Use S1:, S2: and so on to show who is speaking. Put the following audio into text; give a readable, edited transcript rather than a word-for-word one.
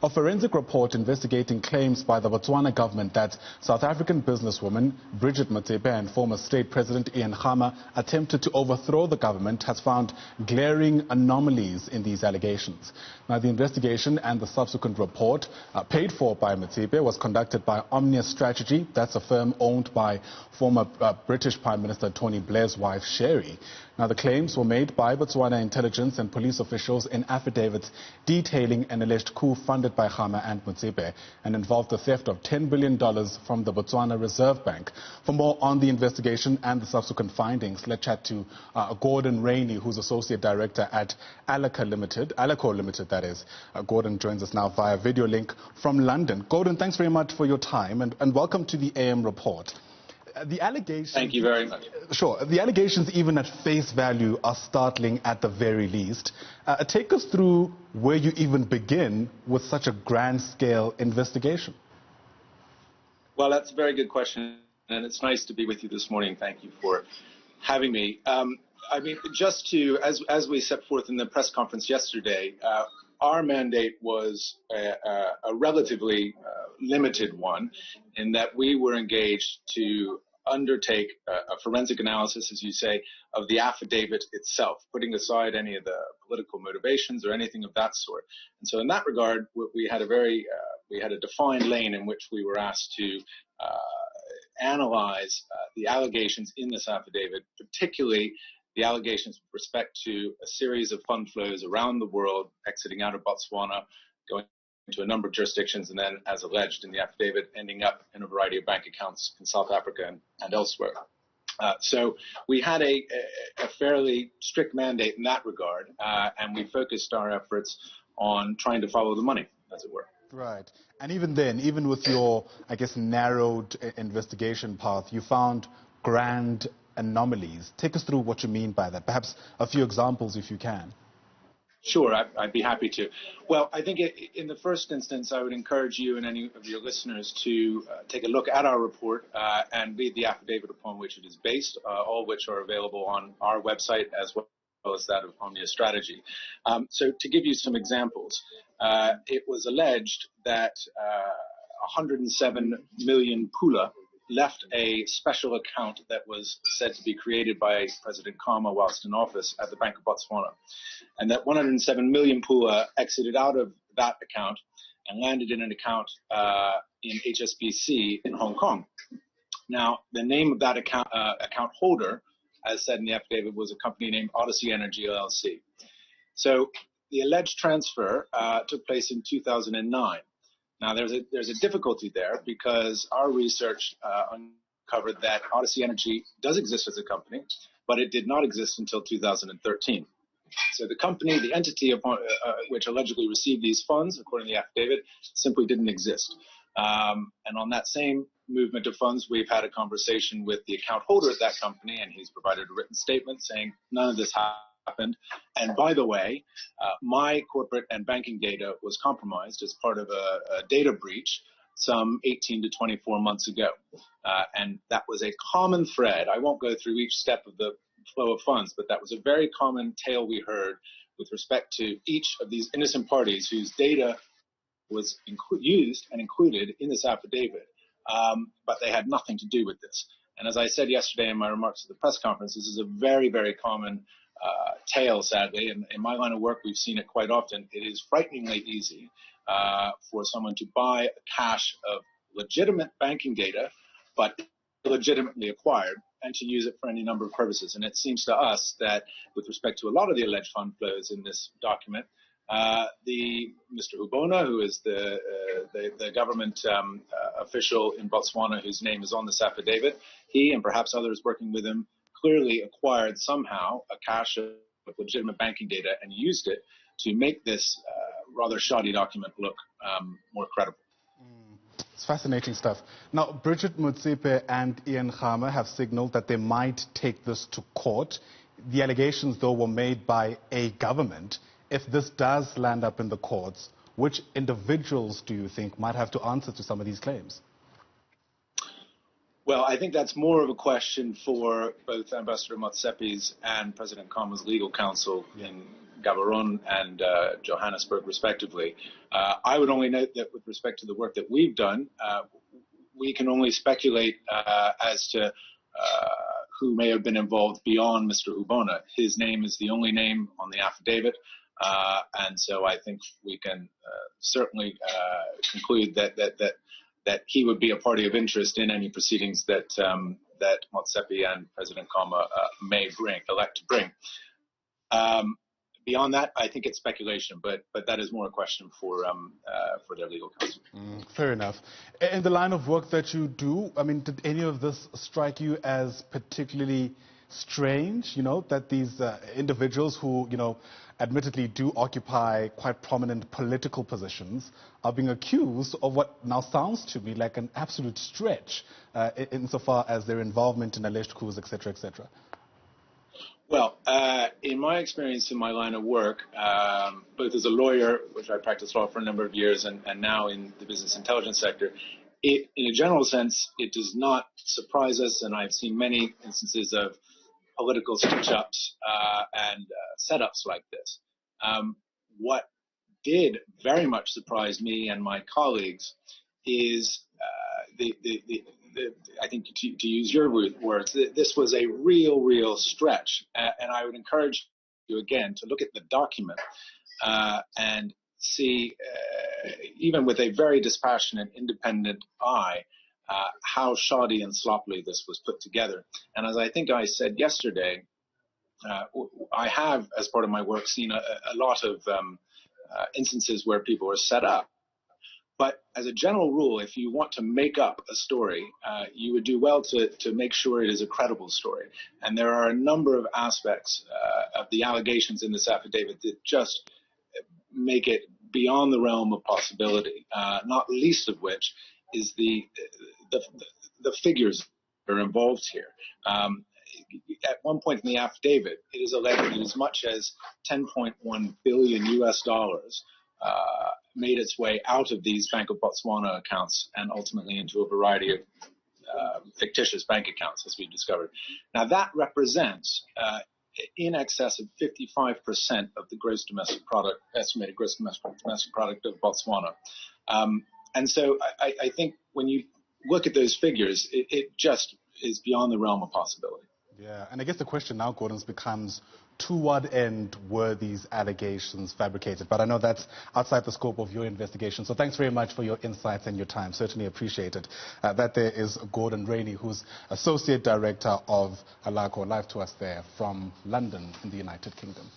S1: A forensic report investigating claims by the Botswana government that South African businesswoman Bridgette Motsepe and former state president Khama attempted to overthrow the government has found glaring anomalies in these allegations. Now, the investigation and the subsequent report, paid for by Motsepe, was conducted by Omnia Strategy. That's a firm owned by former British Prime Minister Tony Blair's wife, Sherry. Now, the claims were made by Botswana intelligence and police officials in affidavits detailing an alleged coup funded by Khama and Motsepe and involved the theft of $10 billion from the Botswana Reserve Bank. For more on the investigation and the subsequent findings, let's chat to Gordon Rainey, who's Associate Director at Alaco Limited, that is. Gordon joins us now via video link from London. Gordon, thanks very much for your time and welcome to the AM report. The allegations...
S2: Thank you very much.
S1: Sure. The allegations, even at face value, are startling at the very least. Take us through where you even begin with such a grand-scale investigation.
S2: Well, that's a very good question, and it's nice to be with you this morning. Thank you for having me. I mean, just to, as we set forth in the press conference yesterday, our mandate was a relatively limited one in that we were engaged to undertake a forensic analysis, as you say, of the affidavit itself, putting aside any of the political motivations or anything of that sort. And so in that regard, we had a defined lane in which we were asked to analyze the allegations in this affidavit, particularly the allegations with respect to a series of fund flows around the world, exiting out of Botswana, going into a number of jurisdictions, and then, as alleged in the affidavit, ending up in a variety of bank accounts in South Africa and elsewhere. So we had a fairly strict mandate in that regard, and we focused our efforts on trying to follow the money, as it were.
S1: Right. And even then, even with your, I guess, narrowed investigation path, you found grand anomalies. Take us through what you mean by that. Perhaps a few examples, if you can.
S2: Sure, I'd be happy to. Well, I think in the first instance, I would encourage you and any of your listeners to take a look at our report and read the affidavit upon which it is based, all of which are available on our website as well as that of Omnia Strategy. So to give you some examples, it was alleged that 107 million pula left a special account that was said to be created by President Khama whilst in office at the Bank of Botswana, and that 107 million pula exited out of that account and landed in an account in HSBC in Hong Kong. Now, the name of that account holder, as said in the affidavit, was a company named Odyssey Energy LLC. So the alleged transfer took place in 2009. Now, there's a difficulty there because our research uncovered that Odyssey Energy does exist as a company, but it did not exist until 2013. So the company, the entity upon, which allegedly received these funds, according to the affidavit, simply didn't exist. And on that same movement of funds, we've had a conversation with the account holder at that company, and he's provided a written statement saying none of this happened. And by the way, my corporate and banking data was compromised as part of a data breach some 18 to 24 months ago. And that was a common thread. I won't go through each step of the flow of funds, but that was a very common tale we heard with respect to each of these innocent parties whose data was used and included in this affidavit, but they had nothing to do with this. And as I said yesterday in my remarks at the press conference, this is a very, very common tale, sadly, and in my line of work we've seen it quite often. It is frighteningly easy for someone to buy a cache of legitimate banking data, but illegitimately acquired, and to use it for any number of purposes. And it seems to us that with respect to a lot of the alleged fund flows in this document, Mr. Ubona, who is the government official in Botswana whose name is on this affidavit, he and perhaps others working with him clearly acquired somehow a cache of legitimate banking data and used it to make this rather shoddy document look more credible.
S1: It's fascinating stuff. Now, Bridgette Motsepe and Khama have signaled that they might take this to court. The allegations, though, were made by a government. If this does land up in the courts, which individuals do you think might have to answer to some of these claims?
S2: Well, I think that's more of a question for both Ambassador Motsepe's and President Khama's legal counsel in Gaborone and Johannesburg, respectively. I would only note that with respect to the work that we've done, we can only speculate as to who may have been involved beyond Mr. Ubona. His name is the only name on the affidavit, and so I think we can certainly conclude that he would be a party of interest in any proceedings that that Motsepe and President Khama may elect to bring. Beyond that, I think it's speculation, but that is more a question for their legal counsel.
S1: Fair enough. In the line of work that you do, I mean, did any of this strike you as particularly strange? You know, that these individuals who, you know, admittedly do occupy quite prominent political positions are being accused of what now sounds to me like an absolute stretch insofar as their involvement in alleged coups, etc., etc.
S2: Well, in my experience in my line of work, both as a lawyer, which I practiced law for a number of years, and now in the business intelligence sector, in a general sense, it does not surprise us, and I've seen many instances of political stitch-ups and setups like this. What did very much surprise me and my colleagues is I think to use your words, this was a real stretch. And I would encourage you again to look at the document and see, even with a very dispassionate, independent eye, how shoddy and sloppily this was put together. And as I think I said yesterday, I have, as part of my work, seen a lot of instances where people are set up. But as a general rule, if you want to make up a story, you would do well to make sure it is a credible story. And there are a number of aspects of the allegations in this affidavit that just make it beyond the realm of possibility, not least of which is the figures that are involved here. At one point in the affidavit, it is alleged that as much as $10.1 billion US made its way out of these Bank of Botswana accounts and ultimately into a variety of fictitious bank accounts, as we've discovered. Now, that represents in excess of 55% of the gross domestic product, estimated gross domestic product of Botswana. And so I think when you look at those figures, it just is beyond the realm of possibility.
S1: Yeah, and I guess the question now, Gordon, becomes to what end were these allegations fabricated? But I know that's outside the scope of your investigation. So thanks very much for your insights and your time. Certainly appreciate it. That there is Gordon Rainey, who's Associate Director of Alaco, live to us there from London in the United Kingdom.